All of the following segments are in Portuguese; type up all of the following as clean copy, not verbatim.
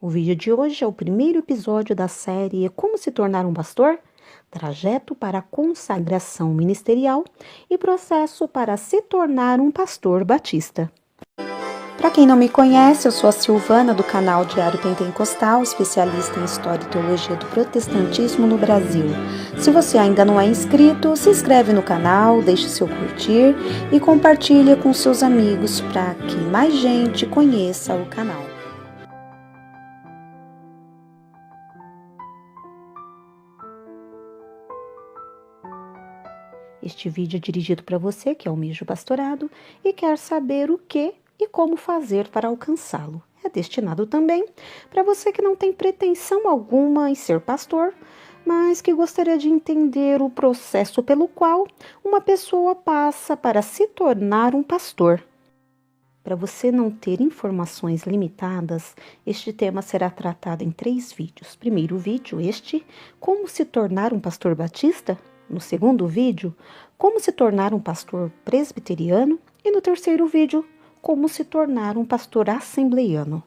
O vídeo de hoje é o primeiro episódio da série Como se tornar um pastor? Trajeto para a consagração ministerial e processo para se tornar um pastor batista. Para quem não me conhece, eu sou a Silvana do canal Diário Pentecostal, especialista em História e Teologia do Protestantismo no Brasil. Se você ainda não é inscrito, se inscreve no canal, deixe seu curtir e compartilhe com seus amigos para que mais gente conheça o canal. Este vídeo é dirigido para você que almeja o pastorado e quer saber o que e como fazer para alcançá-lo. É destinado também para você que não tem pretensão alguma em ser pastor, mas que gostaria de entender o processo pelo qual uma pessoa passa para se tornar um pastor. Para você não ter informações limitadas, este tema será tratado em 3 vídeos. Primeiro vídeo, como se tornar um pastor batista. No segundo vídeo, como se tornar um pastor presbiteriano. E no terceiro vídeo, como se tornar um pastor assembleiano.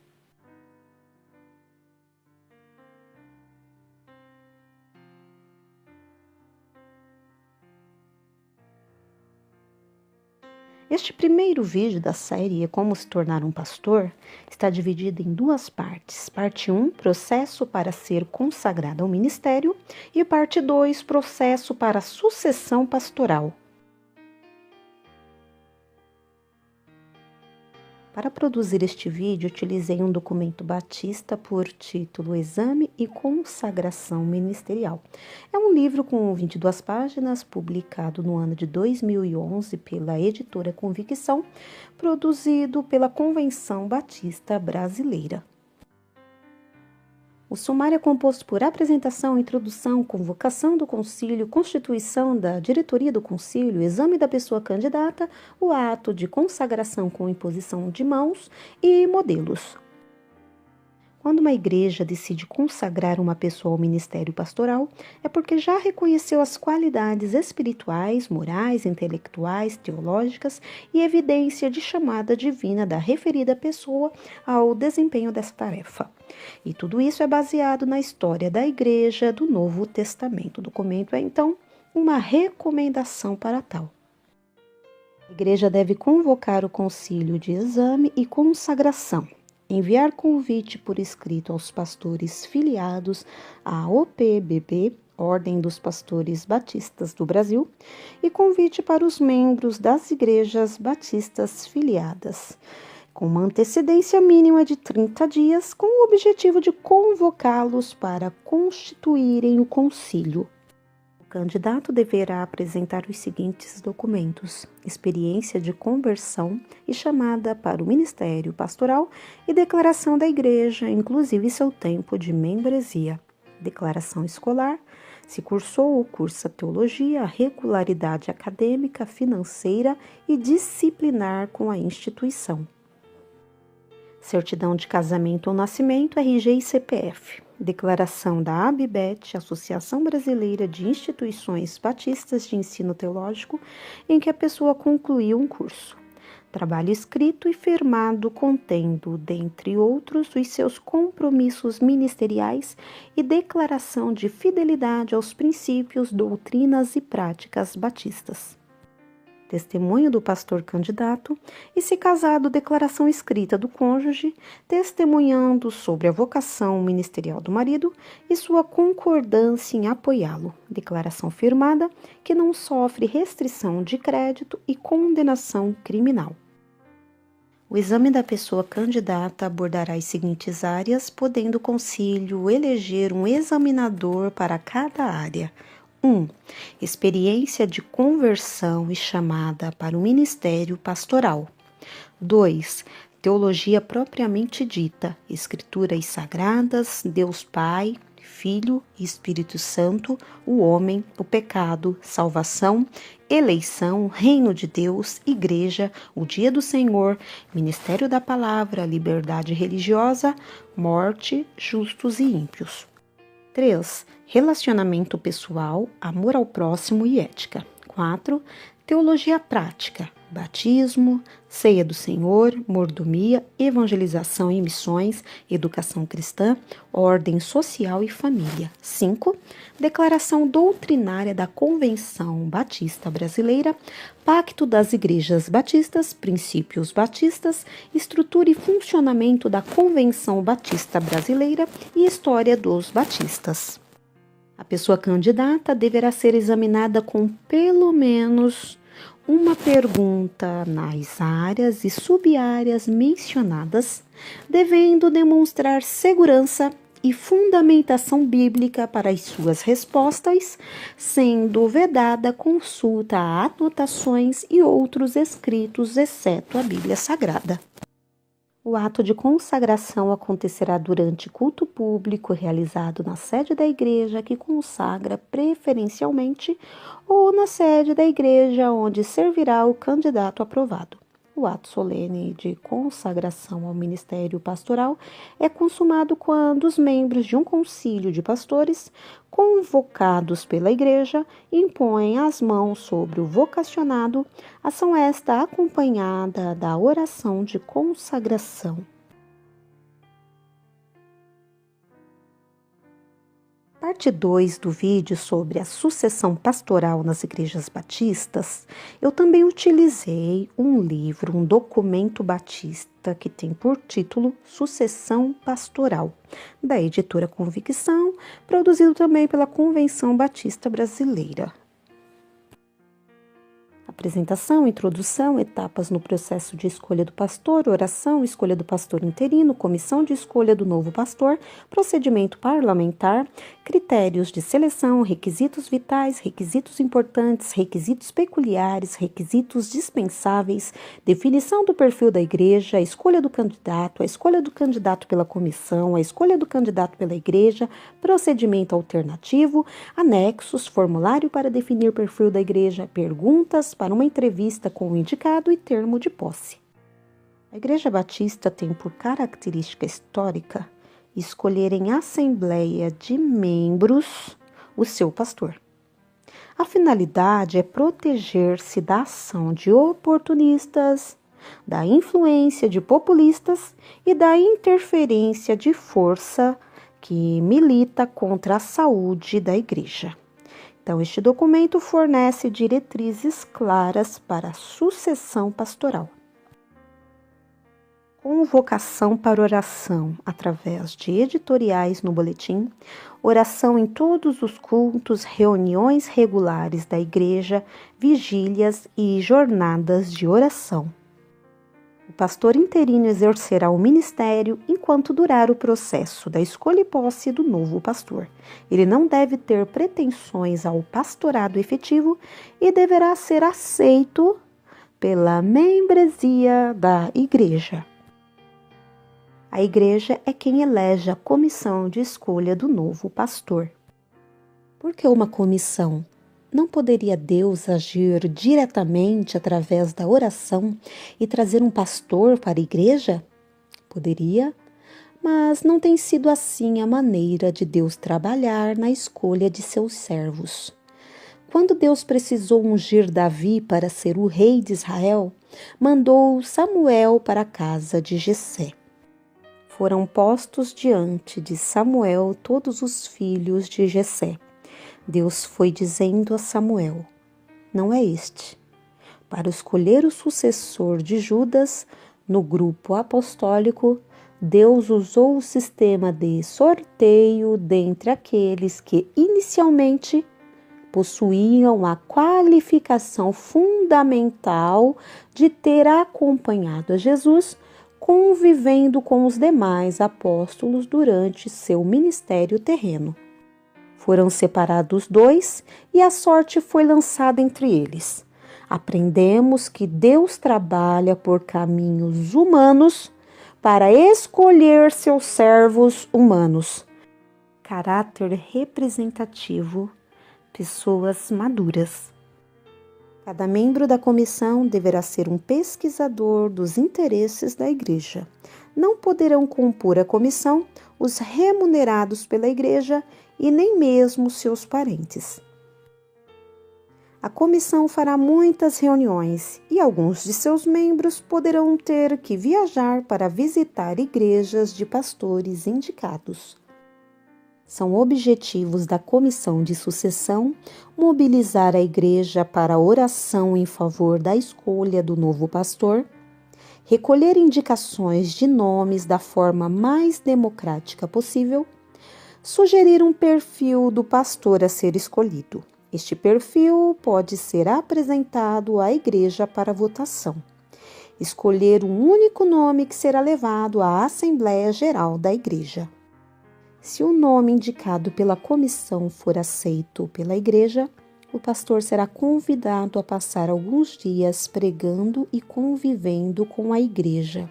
Este primeiro vídeo da série Como se tornar um pastor está dividido em 2 partes. Parte 1, processo para ser consagrado ao ministério, e parte 2, processo para a sucessão pastoral. Para produzir este vídeo, utilizei um documento batista por título Exame e Consagração Ministerial. É um livro com 22 páginas, publicado no ano de 2011 pela editora Convicção, produzido pela Convenção Batista Brasileira. O sumário é composto por apresentação, introdução, convocação do concílio, constituição da diretoria do concílio, exame da pessoa candidata, o ato de consagração com imposição de mãos e modelos. Quando uma igreja decide consagrar uma pessoa ao ministério pastoral, é porque já reconheceu as qualidades espirituais, morais, intelectuais, teológicas e evidência de chamada divina da referida pessoa ao desempenho dessa tarefa. E tudo isso é baseado na história da igreja do Novo Testamento. O documento é, então, uma recomendação para tal. A igreja deve convocar o concílio de exame e consagração, enviar convite por escrito aos pastores filiados à OPBB, Ordem dos Pastores Batistas do Brasil, e convite para os membros das igrejas batistas filiadas, com uma antecedência mínima de 30 dias, com o objetivo de convocá-los para constituírem o concílio. O candidato deverá apresentar os seguintes documentos: experiência de conversão e chamada para o ministério pastoral e declaração da igreja, inclusive seu tempo de membresia, declaração escolar, se cursou ou cursa teologia, regularidade acadêmica, financeira e disciplinar com a instituição, certidão de casamento ou nascimento, RG e CPF. Declaração da ABBET, Associação Brasileira de Instituições Batistas de Ensino Teológico, em que a pessoa concluiu um curso. Trabalho escrito e firmado contendo, dentre outros, os seus compromissos ministeriais e declaração de fidelidade aos princípios, doutrinas e práticas batistas. Testemunho do pastor candidato e, se casado, declaração escrita do cônjuge, testemunhando sobre a vocação ministerial do marido e sua concordância em apoiá-lo. Declaração firmada que não sofre restrição de crédito e condenação criminal. O exame da pessoa candidata abordará as seguintes áreas, podendo o concílio eleger um examinador para cada área. 1. Experiência de conversão e chamada para o ministério pastoral. 2. Teologia propriamente dita, escrituras sagradas, Deus Pai, Filho e Espírito Santo, o homem, o pecado, salvação, eleição, reino de Deus, igreja, o dia do Senhor, ministério da palavra, liberdade religiosa, morte, justos e ímpios. 3. Relacionamento pessoal, amor ao próximo e ética. 4. Teologia prática, batismo, ceia do Senhor, mordomia, evangelização e missões, educação cristã, ordem social e família. 5. Declaração doutrinária da Convenção Batista Brasileira, Pacto das Igrejas Batistas, Princípios Batistas, estrutura e funcionamento da Convenção Batista Brasileira e história dos batistas. A pessoa candidata deverá ser examinada com pelo menos uma pergunta nas áreas e sub-áreas mencionadas, devendo demonstrar segurança e fundamentação bíblica para as suas respostas, sendo vedada consulta a anotações e outros escritos, exceto a Bíblia Sagrada. O ato de consagração acontecerá durante culto público realizado na sede da igreja que consagra preferencialmente ou na sede da igreja onde servirá o candidato aprovado. O ato solene de consagração ao ministério pastoral é consumado quando os membros de um concílio de pastores, convocados pela igreja, impõem as mãos sobre o vocacionado, ação esta acompanhada da oração de consagração. Parte 2 do vídeo sobre a sucessão pastoral nas igrejas batistas, eu também utilizei um livro, um documento batista que tem por título Sucessão Pastoral, da editora Convicção, produzido também pela Convenção Batista Brasileira. Apresentação, introdução, etapas no processo de escolha do pastor, oração, escolha do pastor interino, comissão de escolha do novo pastor, procedimento parlamentar, critérios de seleção, requisitos vitais, requisitos importantes, requisitos peculiares, requisitos dispensáveis, definição do perfil da igreja, a escolha do candidato pela comissão, a escolha do candidato pela igreja, procedimento alternativo, anexos, formulário para definir perfil da igreja, perguntas para uma entrevista com o indicado e termo de posse. A Igreja Batista tem por característica histórica escolher em assembleia de membros o seu pastor. A finalidade é proteger-se da ação de oportunistas, da influência de populistas e da interferência de força que milita contra a saúde da igreja. Então, este documento fornece diretrizes claras para a sucessão pastoral. Convocação para oração através de editoriais no boletim, oração em todos os cultos, reuniões regulares da igreja, vigílias e jornadas de oração. O pastor interino exercerá o ministério enquanto durar o processo da escolha e posse do novo pastor. Ele não deve ter pretensões ao pastorado efetivo e deverá ser aceito pela membresia da igreja. A igreja é quem elege a comissão de escolha do novo pastor. Por que uma comissão? Não poderia Deus agir diretamente através da oração e trazer um pastor para a igreja? Poderia, mas não tem sido assim a maneira de Deus trabalhar na escolha de seus servos. Quando Deus precisou ungir Davi para ser o rei de Israel, mandou Samuel para a casa de Jessé. Foram postos diante de Samuel todos os filhos de Jessé. Deus foi dizendo a Samuel: não é este. Para escolher o sucessor de Judas no grupo apostólico, Deus usou o sistema de sorteio dentre aqueles que inicialmente possuíam a qualificação fundamental de ter acompanhado a Jesus, convivendo com os demais apóstolos durante seu ministério terreno. Foram separados 2 e a sorte foi lançada entre eles. Aprendemos que Deus trabalha por caminhos humanos para escolher seus servos humanos. Caráter representativo, pessoas maduras. Cada membro da comissão deverá ser um pesquisador dos interesses da igreja. Não poderão compor a comissão os remunerados pela igreja e nem mesmo seus parentes. A comissão fará muitas reuniões e alguns de seus membros poderão ter que viajar para visitar igrejas de pastores indicados. São objetivos da comissão de sucessão mobilizar a igreja para a oração em favor da escolha do novo pastor, recolher indicações de nomes da forma mais democrática possível, sugerir um perfil do pastor a ser escolhido. Este perfil pode ser apresentado à igreja para votação. Escolher um único nome que será levado à Assembleia Geral da Igreja. Se o nome indicado pela comissão for aceito pela igreja, o pastor será convidado a passar alguns dias pregando e convivendo com a igreja.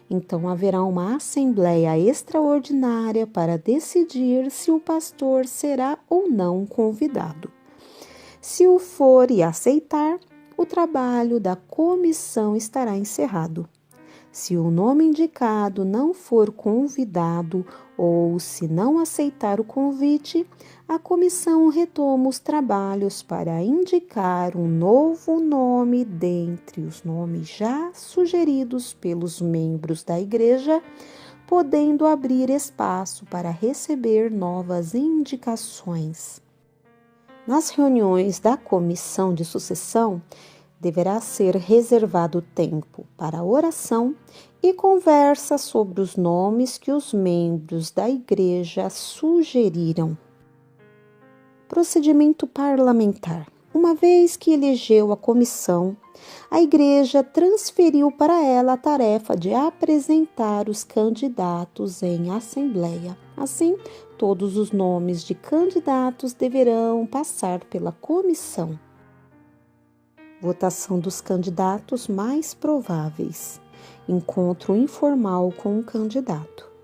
Então haverá uma assembleia extraordinária para decidir se o pastor será ou não convidado. Se o for e aceitar, o trabalho da comissão estará encerrado. Se o nome indicado não for convidado ou se não aceitar o convite, a comissão retoma os trabalhos para indicar um novo nome dentre os nomes já sugeridos pelos membros da igreja, podendo abrir espaço para receber novas indicações. Nas reuniões da comissão de sucessão, deverá ser reservado tempo para oração e conversa sobre os nomes que os membros da igreja sugeriram. Procedimento parlamentar. Uma vez que elegeu a comissão, a igreja transferiu para ela a tarefa de apresentar os candidatos em assembleia. Assim, todos os nomes de candidatos deverão passar pela comissão. Votação dos candidatos mais prováveis. Encontro informal com o candidato.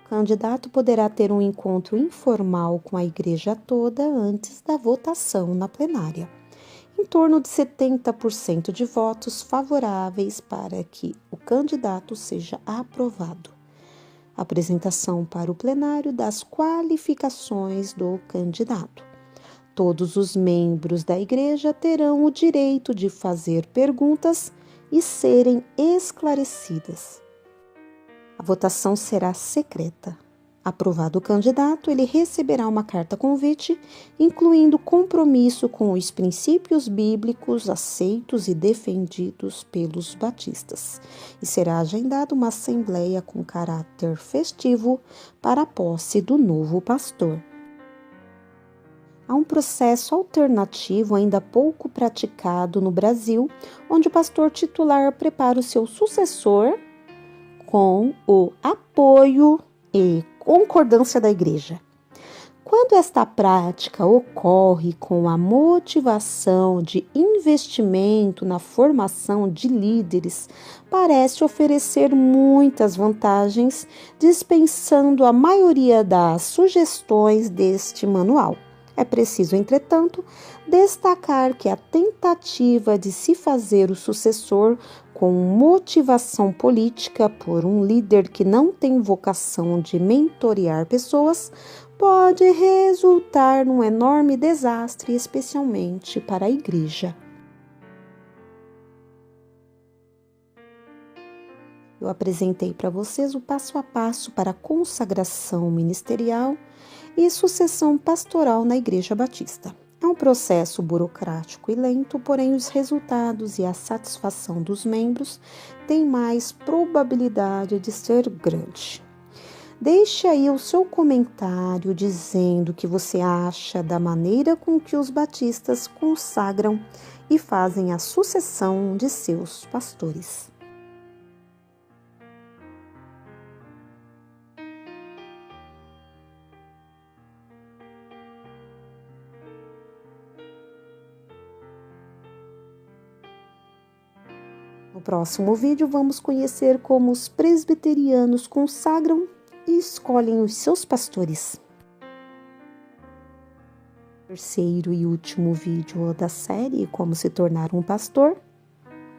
O candidato poderá ter um encontro informal com a igreja toda antes da votação na plenária. Em torno de 70% de votos favoráveis para que o candidato seja aprovado. Apresentação para o plenário das qualificações do candidato. Todos os membros da igreja terão o direito de fazer perguntas e serem esclarecidas. A votação será secreta. Aprovado o candidato, ele receberá uma carta convite, incluindo compromisso com os princípios bíblicos aceitos e defendidos pelos batistas, e será agendada uma assembleia com caráter festivo para a posse do novo pastor. Há um processo alternativo ainda pouco praticado no Brasil, onde o pastor titular prepara o seu sucessor com o apoio e concordância da igreja. Quando esta prática ocorre com a motivação de investimento na formação de líderes, parece oferecer muitas vantagens, dispensando a maioria das sugestões deste manual. É preciso, entretanto, destacar que a tentativa de se fazer o sucessor com motivação política por um líder que não tem vocação de mentorear pessoas pode resultar num enorme desastre, especialmente para a igreja. Eu apresentei para vocês o passo a passo para a consagração ministerial e sucessão pastoral na Igreja Batista. É um processo burocrático e lento, porém os resultados e a satisfação dos membros têm mais probabilidade de ser grande. Deixe aí o seu comentário dizendo o que você acha da maneira com que os batistas consagram e fazem a sucessão de seus pastores. No próximo vídeo, vamos conhecer como os presbiterianos consagram e escolhem os seus pastores. Terceiro e último vídeo da série Como se tornar um pastor,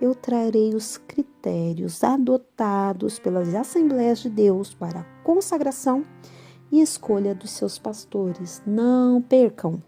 eu trarei os critérios adotados pelas Assembleias de Deus para a consagração e escolha dos seus pastores. Não percam!